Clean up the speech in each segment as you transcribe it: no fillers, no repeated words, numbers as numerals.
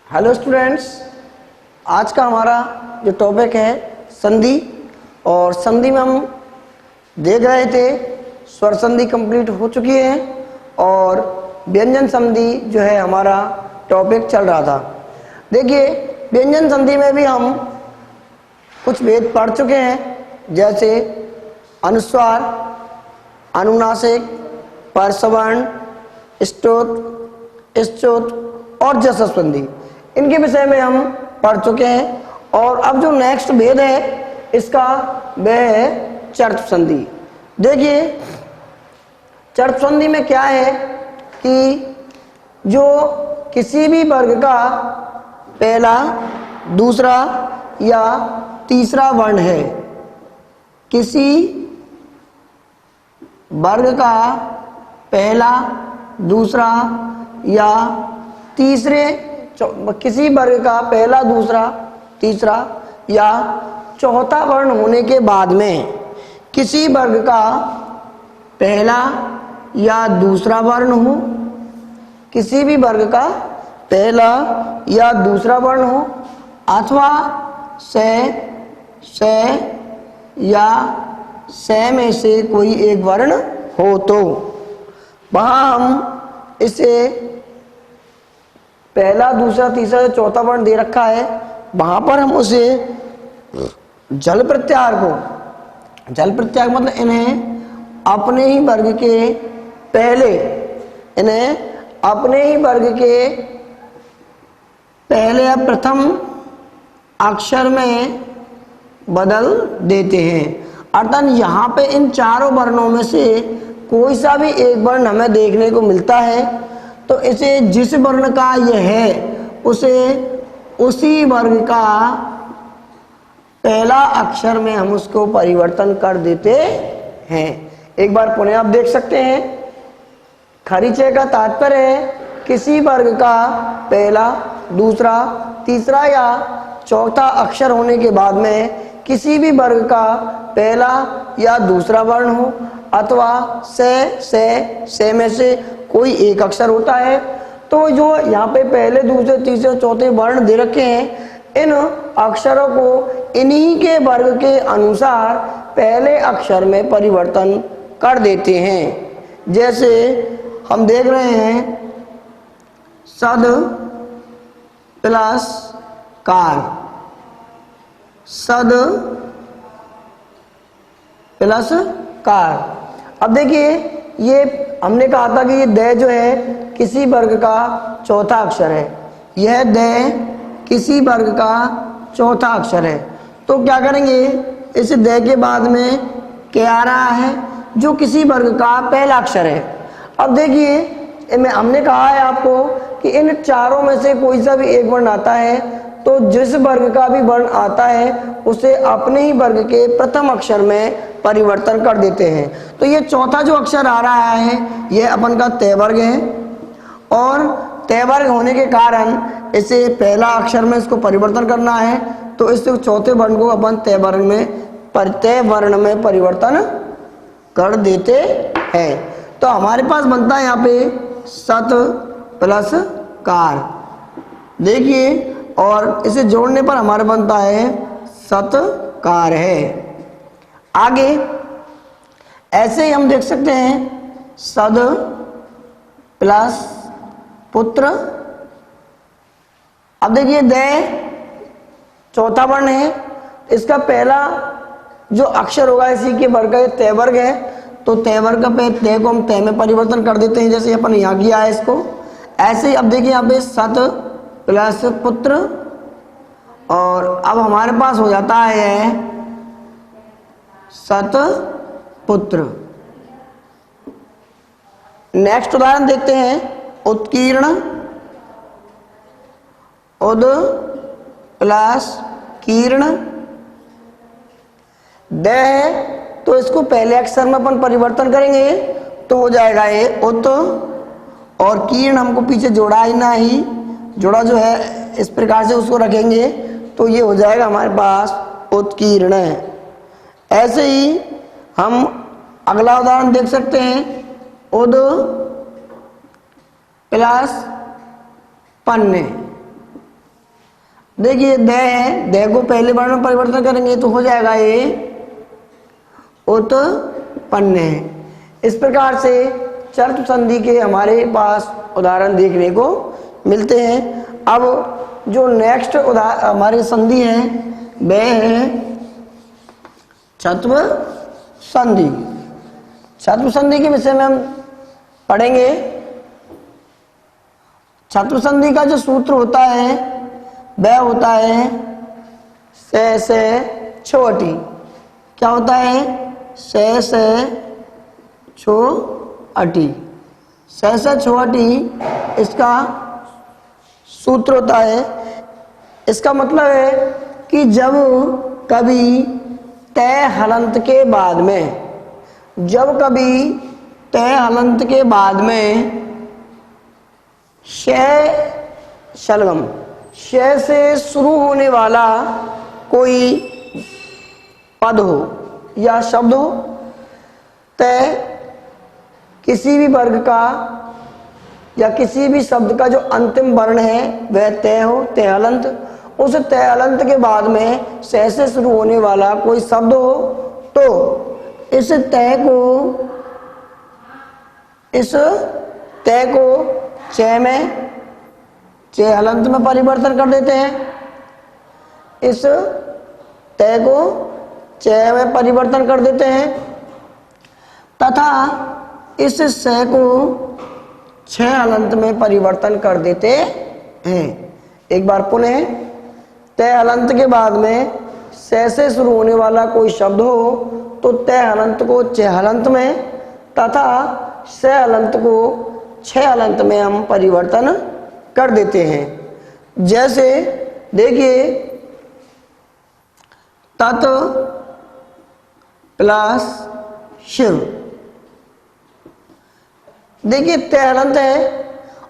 Hello students, आज का हमारा जो टॉपिक है संधि। और संधि में हम देख रहे थे स्वर संधि कंप्लीट हो चुकी है और व्यंजन संधि जो है हमारा टॉपिक चल रहा था। देखिए, व्यंजन संधि में भी हम कुछ भेद पढ़ चुके हैं, जैसे अनुस्वार, अनुनासिक, परसवर्ण, स्टोत, स्चोत और जसव संधि, इनके विषय में हम पढ़ चुके हैं। और अब जो नेक्स्ट भेद है इसका वह है चर्त संधि। देखिए, चर्त संधि में क्या है कि जो किसी भी वर्ग का पहला, दूसरा या तीसरा वर्ण है, किसी वर्ग का पहला, दूसरा या तीसरे, किसी वर्ग का पहला, दूसरा, तीसरा या चौथा वर्ण होने के बाद में किसी वर्ग का पहला या दूसरा वर्ण हो, किसी भी वर्ग का पहला या दूसरा वर्ण हो, अथवा से या से में से कोई एक वर्ण हो, तो वहाँ हम इसे पहला, दूसरा, तीसरा, चौथा वर्ण दे रखा है, वहां पर हम उसे जल प्रत्याहार को, जल प्रत्याहार मतलब इन्हें अपने ही वर्ग के पहले, इन्हें अपने ही वर्ग के पहले या प्रथम अक्षर में बदल देते हैं। अर्थात यहाँ पे इन चारों वर्णों में से कोई सा भी एक वर्ण हमें देखने को मिलता है, तो इसे जिस वर्ण का यह है उसे उसी वर्ग का पहला अक्षर में हम उसको परिवर्तन कर देते हैं। एक बार पुनः आप देख सकते हैं, खरीचे का तात्पर्य है किसी वर्ग का पहला, दूसरा, तीसरा या चौथा अक्षर होने के बाद में किसी भी वर्ग का पहला या दूसरा वर्ण हो, अथवा से में से कोई एक अक्षर होता है। तो जो यहाँ पे पहले, दूसरे, तीसरे, चौथे वर्ण दे रखे हैं, इन अक्षरों को इन्हीं के वर्ग के अनुसार पहले अक्षर में परिवर्तन कर देते हैं। जैसे हम देख रहे हैं सद प्लस कार, सद प्लस कार। अब देखिए, ये हमने कहा था कि ये द जो है किसी वर्ग का चौथा अक्षर है, यह द किसी वर्ग का चौथा अक्षर है। तो क्या करेंगे, इस द के बाद में क्या आ रहा है जो किसी वर्ग का पहला अक्षर है। अब देखिए, हमने कहा है आपको कि इन चारों में से कोई सा भी एक वर्ण आता है, तो जिस वर्ग का भी वर्ण आता है उसे अपने ही वर्ग के प्रथम अक्षर में परिवर्तन कर देते हैं। तो ये चौथा जो अक्षर आ रहा है यह अपन का तय वर्ग है, और तय वर्ग होने के कारण इसे पहला अक्षर में इसको परिवर्तन करना है, तो इस चौथे वर्ण को अपन तय वर्ण में परिवर्तन कर देते हैं। तो हमारे पास बनता है यहाँ पे सत प्लस कार। देखिए, और इसे जोड़ने पर हमारे बनता है सतकार है। आगे ऐसे ही हम देख सकते हैं सद प्लस पुत्र। अब देखिए, द चौथा वर्ण है, इसका पहला जो अक्षर होगा इसी के वर्ग का तय वर्ग है, तो तय वर्ग का तय को हम तय में परिवर्तन कर देते हैं, जैसे अपन यहाँ किया है इसको। ऐसे ही अब देखिए यहाँ पे सत प्लस पुत्र, और अब हमारे पास हो जाता है सत पुत्र। नेक्स्ट उदाहरण देखते हैं, उत्कीर्ण, उद प्लस कीर्ण। द है तो इसको पहले अक्षर में अपन परिवर्तन करेंगे तो हो जाएगा ये उत, और कीर्ण हमको पीछे जोड़ा ही ना ही, जोड़ा जो है इस प्रकार से उसको रखेंगे तो ये हो जाएगा हमारे पास उत्कीर्ण। ऐसे ही हम अगला उदाहरण देख सकते हैं, उद प्लस पन्ने। देखिए दे है, दे को पहले वर्ण में परिवर्तन करेंगे तो हो जाएगा ये उत्पन्न है। इस प्रकार से चर्त संधि के हमारे पास उदाहरण देखने को मिलते हैं। अब जो नेक्स्ट हमारी संधि है वह है छत्व संधि। छत्व संधि के विषय में हम पढ़ेंगे। छत्व संधि का जो सूत्र होता है वह होता है से छोटी। क्या होता है? से छोटी। से छोटी इसका सूत्र होता है। इसका मतलब है कि जब कभी तय हलंत के बाद में, जब कभी तय हलंत के बाद में शय शलगम, शय से शुरू होने वाला कोई पद हो या शब्द हो, तय किसी भी वर्ग का या किसी भी शब्द का जो अंतिम वर्ण है वह तय हो, तय हलंत, उस तय हलंत के बाद में शय से शुरू होने वाला कोई शब्द हो तो इस तय को चय में, चय हलंत में परिवर्तन कर देते हैं। इस तय को चय में परिवर्तन कर देते हैं तथा इस शय को छह हलंत में परिवर्तन कर देते हैं। एक बार पुनः, तय हलंत के बाद में शय से शुरू होने वाला कोई शब्द हो तो तय हलंत को चय हलंत में तथा शय हलंत को छह हलंत में हम परिवर्तन कर देते हैं। जैसे देखिए तत् प्लस शिव, देखिए तय हलंत है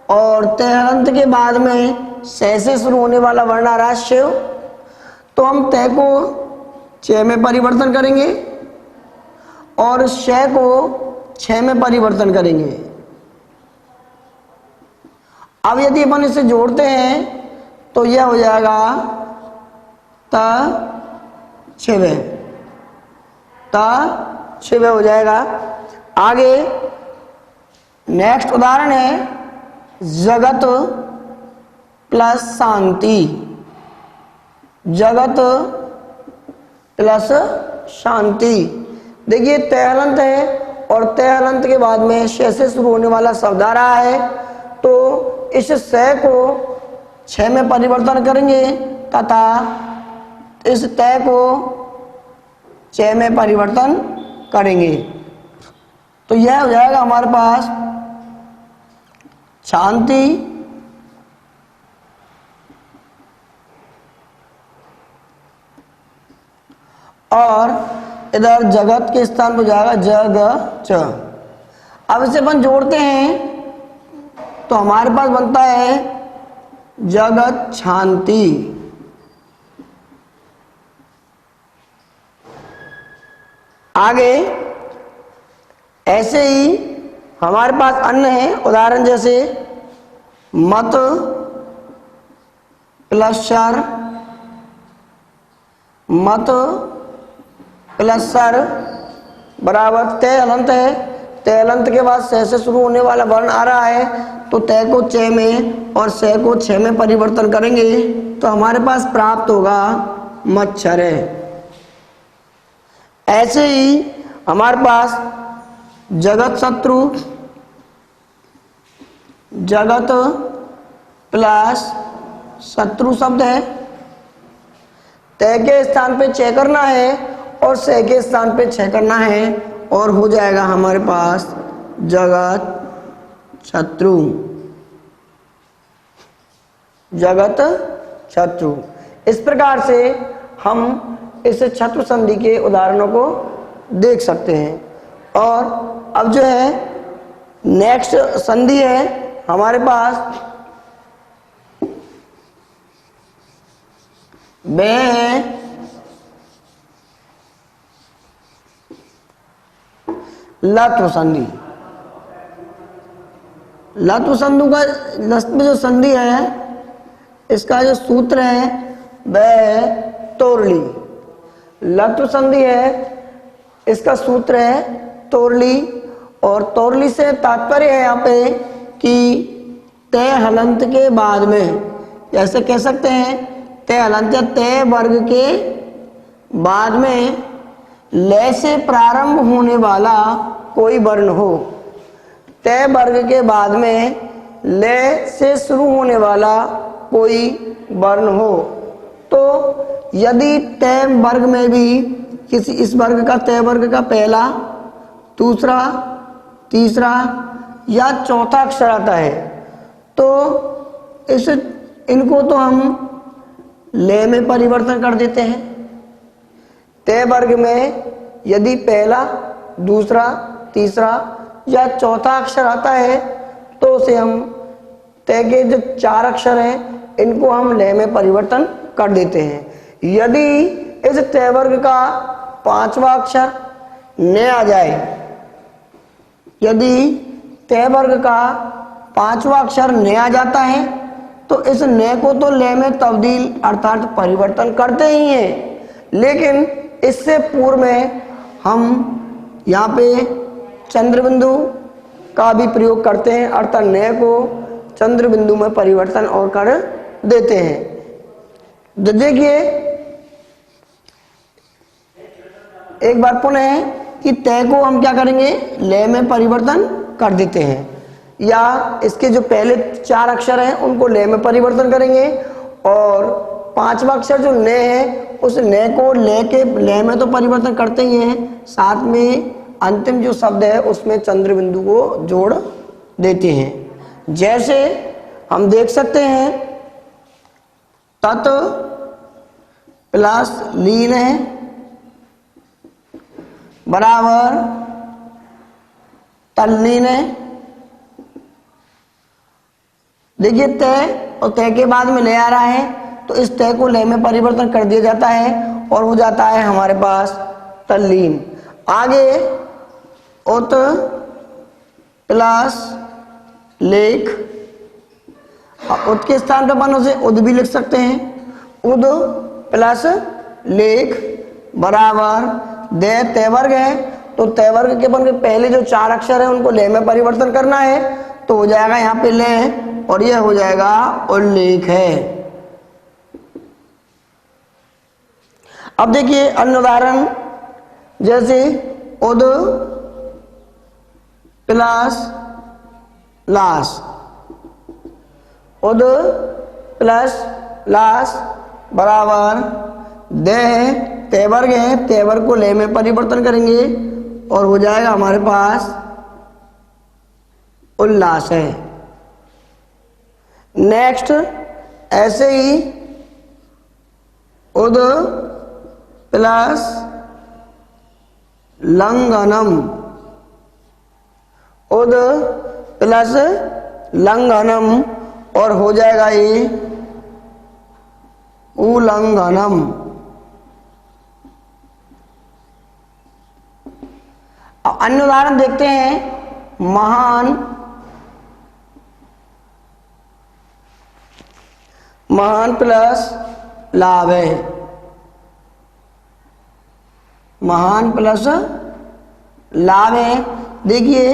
और तय हलंत के बाद में शय से शुरू होने वाला वर्ण आ रहा है शिव, तो हम तय को चय में परिवर्तन करेंगे और शय को छह में परिवर्तन करेंगे। अब यदि अपन इसे जोड़ते हैं तो यह हो जाएगा त छिव हो जाएगा। आगे नेक्स्ट उदाहरण है जगत प्लस शांति। जगत प्लस शांति, देखिए तय हलंत है और तय हलंत के बाद में शय से शुरू होने वाला शब्द आ रहा है तो इस शय को छह में परिवर्तन करेंगे तथा इस तय को चय में परिवर्तन करेंगे तो यह हो जाएगा हमारे पास शांति और इधर जगत के स्थान पर जाएगा जग च। अब इसे अपन जोड़ते हैं तो हमारे पास बनता है जगत शांति। आगे ऐसे ही हमारे पास अन्य है उदाहरण, जैसे मत प्लस सर, मत प्लस सर बराबर तय हलंत है। तय हलंत के बाद शय से शुरू होने वाला वर्ण आ रहा है तो तय को चय में और शय को छह में परिवर्तन करेंगे तो हमारे पास प्राप्त होगा मच्छर है। ऐसे ही हमारे पास जगत शत्रु, जगत प्लस शत्रु शब्द है। तय के स्थान पे चय करना है और शय के स्थान पे छय करना है और हो जाएगा हमारे पास जगत शत्रु। जगत शत्रु। इस प्रकार से हम इस छत्र संधि के उदाहरणों को देख सकते हैं। और अब जो है नेक्स्ट संधि है हमारे पास वे लत्व संधि। लत्व संधि का लस्त में जो संधि है इसका जो सूत्र है वह तोरली। लट्व संधि है, इसका सूत्र है तोरली, और तोरली से तात्पर्य है यहाँ पे कि तय हलंत के बाद में, ऐसे कह सकते हैं तय हलंत या तय वर्ग के बाद में लय से प्रारंभ होने वाला कोई वर्ण हो। तय वर्ग के बाद में लय से शुरू होने वाला कोई वर्ण हो, तो यदि तय वर्ग में भी किसी इस वर्ग का, तय वर्ग का पहला, दूसरा, तीसरा या चौथा अक्षर आता है, तो इनको तो हम लय में परिवर्तन कर देते हैं। तय वर्ग में यदि पहला, दूसरा, तीसरा या चौथा अक्षर आता है तो उसे हम, तय के जो 4 अक्षर हैं इनको हम लय में परिवर्तन कर देते हैं। यदि इस तय वर्ग का 5वां अक्षर न आ जाए, यदि तय वर्ग का 5वां अक्षर न आ जाता है तो इस न को तो लय में तब्दील अर्थात परिवर्तन करते ही हैं, लेकिन इससे पूर्व में हम यहाँ पे चंद्र बिंदु का भी प्रयोग करते हैं, अर्थात न को चंद्र बिंदु में परिवर्तन और कर देते हैं। देखिए एक बार पुनः कि तय को हम क्या करेंगे, लय में परिवर्तन कर देते हैं, या इसके जो पहले 4 अक्षर हैं उनको लय में परिवर्तन करेंगे, और 5वां अक्षर जो न है उस न को लय में तो परिवर्तन करते ही हैं, साथ में अंतिम जो शब्द है उसमें चंद्र बिंदु को जोड़ देते हैं। जैसे हम देख सकते हैं तत् प्लस लीन है बराबर तल्लीन है। देखिए तय और तय के बाद में लय आ रहा है तो इस तय को लय में परिवर्तन कर दिया जाता है और हो जाता है हमारे पास तल्लीन। आगे उत प्लस लेख, उत के स्थान पर अपन उसे उद भी लिख सकते हैं, उद प्लस लेख बराबर दे तय वर्ग है, तो तय वर्ग के अपन के पहले जो 4 अक्षर है उनको लय में परिवर्तन करना है, तो हो जाएगा यहाँ पे लय और यह हो जाएगा उल्लेख है। अब देखिए अन्य उदाहरण, जैसे उद प्लस लास, उद प्लस लास बराबर दे तय वर्ग है, तय वर्ग को लय में परिवर्तन करेंगे और हो जाएगा हमारे पास उल्लास है। नेक्स्ट ऐसे ही उद प्लस लंघनम, उद प्लस लंघनम और हो जाएगा ये उल्लंघनम। अन्य उदाहरण देखते हैं, महान, महान प्लस लाभ है, महान प्लस लाभ है। देखिए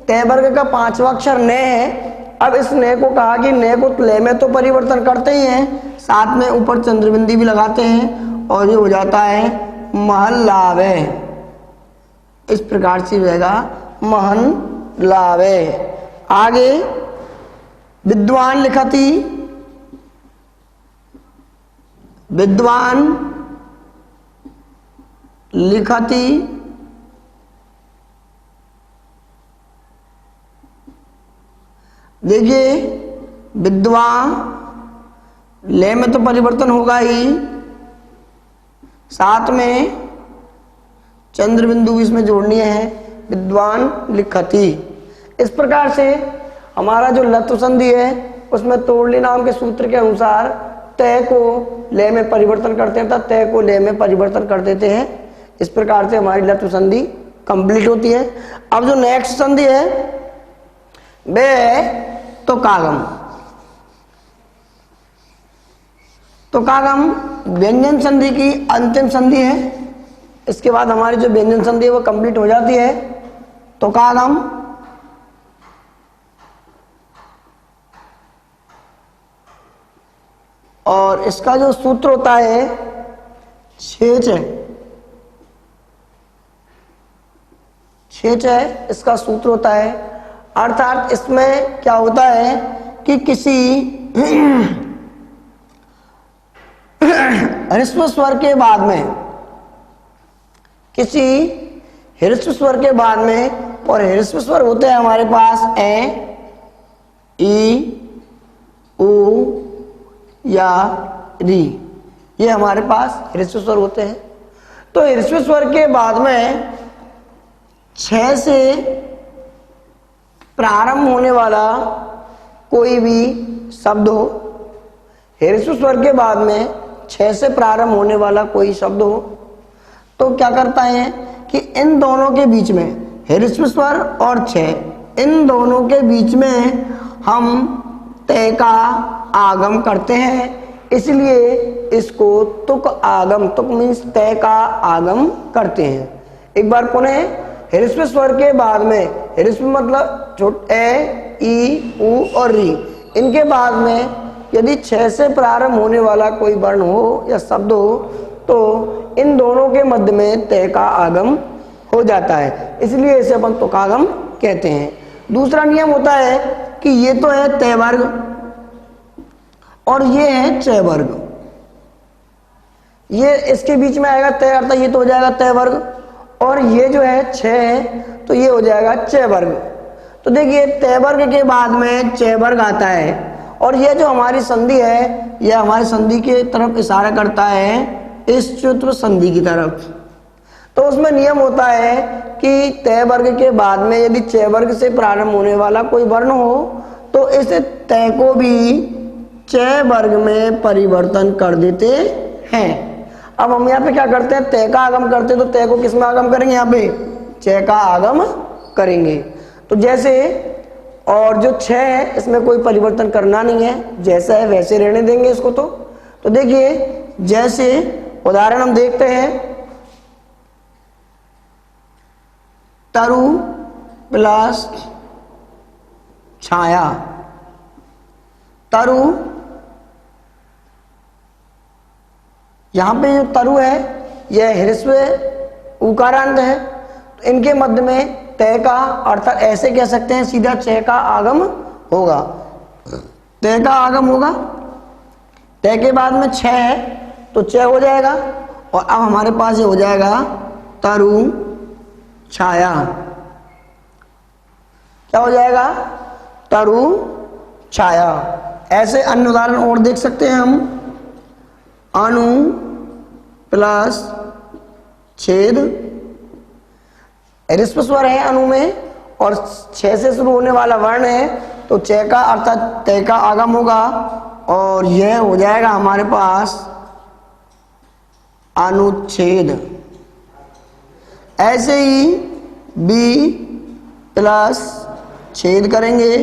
तय वर्ग का 5वां अक्षर न है, अब इस न को कहा कि न को लय में तो परिवर्तन करते ही हैं, साथ में ऊपर चंद्रबिंदी भी लगाते हैं और ये हो जाता है महल लाभ है। इस प्रकार से रहेगा महन लाभ है। आगे विद्वान लिखती, विद्वान लिखती देखिए विद्वान लय में तो परिवर्तन होगा ही, साथ में चंद्र बिंदु भी इसमें जोड़नी है, विद्वान लिखती। इस प्रकार से हमारा जो लत्व संधि है उसमें तोड़ली नाम के सूत्र के अनुसार तय को लय में परिवर्तन करते हैं तथा तय को लय में परिवर्तन कर देते हैं। इस प्रकार से हमारी लत्व संधि कंप्लीट होती है। अब जो नेक्स्ट संधि है वे तो कागम, तुकागम व्यंजन संधि की अंतिम संधि है। इसके बाद हमारी जो व्यंजन संधि है वो कंप्लीट हो जाती है। तुकागम और इसका जो सूत्र होता है छेच है, इसका सूत्र होता है। अर्थात इसमें क्या होता है कि किसी ह्रस्व स्वर के बाद में, किसी ह्रस्व स्वर के बाद में, और ह्रस्व स्वर होते हैं हमारे पास ए, ई, उ या री, ये हमारे पास ह्रस्व स्वर होते हैं। तो ह्रस्व स्वर के बाद में 6 से प्रारंभ होने वाला कोई भी शब्द हो, ह्रस्व स्वर के बाद में 6 से प्रारंभ होने वाला कोई शब्द हो, तो क्या करता है कि इन दोनों के बीच में, ह्रस्व स्वर और 6, इन दोनों के बीच में हम तय का आगम करते हैं। इसलिए इसको तुक आगम, तुक मीन्स तय का आगम करते हैं। एक बार पुनः, ह्रस्व स्वर के बाद में, ह्रस्व मतलब छोटे ए, ई, उ और री, इनके बाद में यदि 6 से प्रारंभ होने वाला कोई वर्ण हो या शब्द हो, तो इन दोनों के मध्य में तय का आगम हो जाता है। इसलिए इसे अपन तुकागम कहते हैं। दूसरा नियम होता है कि ये तो है तय वर्ग और ये है चय वर्ग। ये इसके बीच में आएगा तय, अर्थात ये तो हो जाएगा तय वर्ग, और ये जो है 6 है तो ये हो जाएगा चय वर्ग। तो देखिए तय वर्ग के बाद में चय वर्ग आता है, और ये जो हमारी संधि है, यह हमारी संधि के तरफ इशारा करता है, इस चतुर संधि की तरफ। तो उसमें नियम होता है कि तय वर्ग के बाद में यदि चय वर्ग से प्रारंभ होने वाला कोई वर्ण हो, तो इस तय को भी चय वर्ग में परिवर्तन कर देते हैं। अब हम यहाँ पे क्या करते हैं, तय का आगम करते हैं, तो तय को किस में आगम करेंगे, यहाँ पे चय का आगम करेंगे। तो जैसे, और जो 6 है इसमें कोई परिवर्तन करना नहीं है, जैसा है वैसे रहने देंगे इसको। तो देखिए, जैसे उदाहरण हम देखते हैं, तरु प्लस छाया। तरु, यहां पे जो तरु है यह ह्रस्व उकारांत है, तो इनके मध्य में तय का, अर्थात ऐसे कह सकते हैं सीधा चय का आगम होगा। तय का आगम होगा, तय के बाद में 6 है तो चय हो जाएगा, और अब हमारे पास ये हो जाएगा तरु छाया। क्या हो जाएगा, तरु छाया। ऐसे अन्य उदाहरण और देख सकते हैं हम, अनु प्लस छेद, ह्रस्व स्वर है अनु में और 6 से शुरू होने वाला वर्ण है, तो चय का अर्थात तय का आगम होगा, और यह हो जाएगा हमारे पास अनुच्छेद। ऐसे ही बी प्लस छेद करेंगे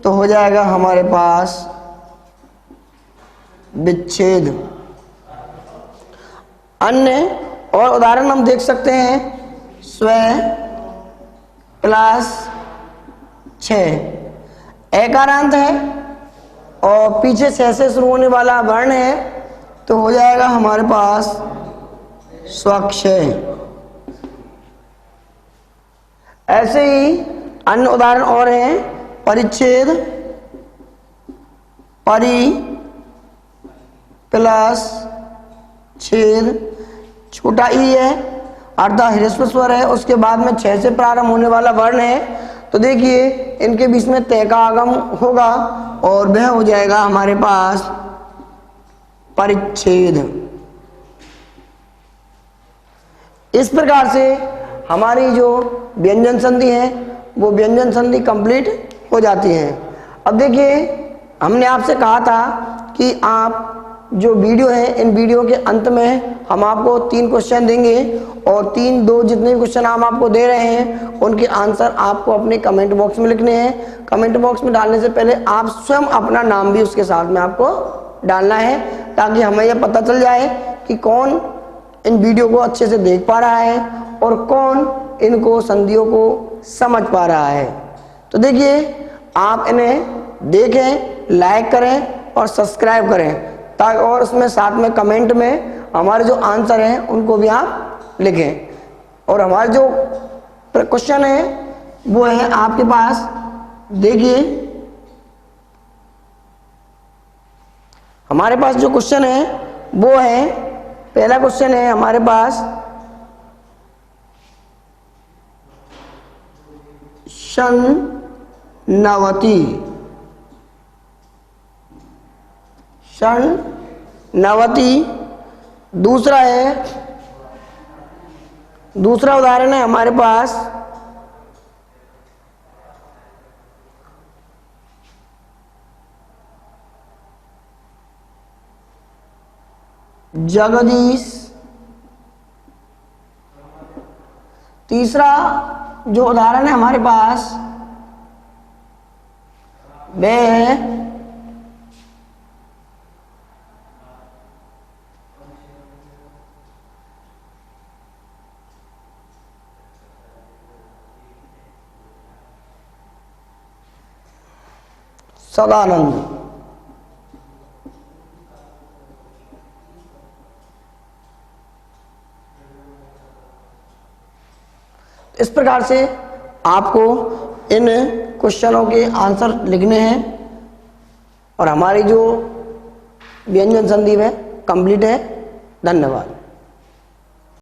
तो हो जाएगा हमारे पास विच्छेद। अन्य और उदाहरण हम देख सकते हैं, स्व प्लस 6, एकारांत है और पीछे 6 से शुरू होने वाला वर्ण है, तो हो जाएगा हमारे पास स्वक्षय। ऐसे ही अन्य उदाहरण और हैं, परिच्छेद, परि प्लस छेद, छोटा ई है अर्थात ह्रस्व स्वर है, उसके बाद में 6 से प्रारंभ होने वाला वर्ण है, तो देखिए इनके बीच में तय का आगम होगा और वह हो जाएगा हमारे पास परिच्छेद। इस प्रकार से हमारी जो व्यंजन संधि है वो व्यंजन संधि कंप्लीट हो जाती है। अब देखिए, हमने आपसे कहा था कि आप जो वीडियो है, इन वीडियो के अंत में हम आपको 3 क्वेश्चन देंगे, और 3-2 जितने भी क्वेश्चन हम आपको दे रहे हैं उनके आंसर आपको अपने कमेंट बॉक्स में लिखने हैं। कमेंट बॉक्स में डालने से पहले आप स्वयं अपना नाम भी उसके साथ में आपको डालना है, ताकि हमें यह पता चल जाए कि कौन इन वीडियो को अच्छे से देख पा रहा है और कौन इनको संधियों को समझ पा रहा है। तो देखिए, आप इन्हें देखें, लाइक करें और सब्सक्राइब करें, ताकि और उसमें साथ में कमेंट में हमारे जो आंसर हैं उनको भी आप लिखें। और हमारे जो क्वेश्चन है वो है आपके पास, देखिए हमारे पास जो क्वेश्चन है वो है, पहला क्वेश्चन है हमारे पास, षण्णवति। दूसरा है, दूसरा उदाहरण है हमारे पास जगदीश। तीसरा जो उदाहरण है हमारे पास वह है सदानंद। इस प्रकार से आपको इन क्वेश्चनों के आंसर लिखने हैं और हमारी जो व्यंजन संधि है कंप्लीट है। धन्यवाद।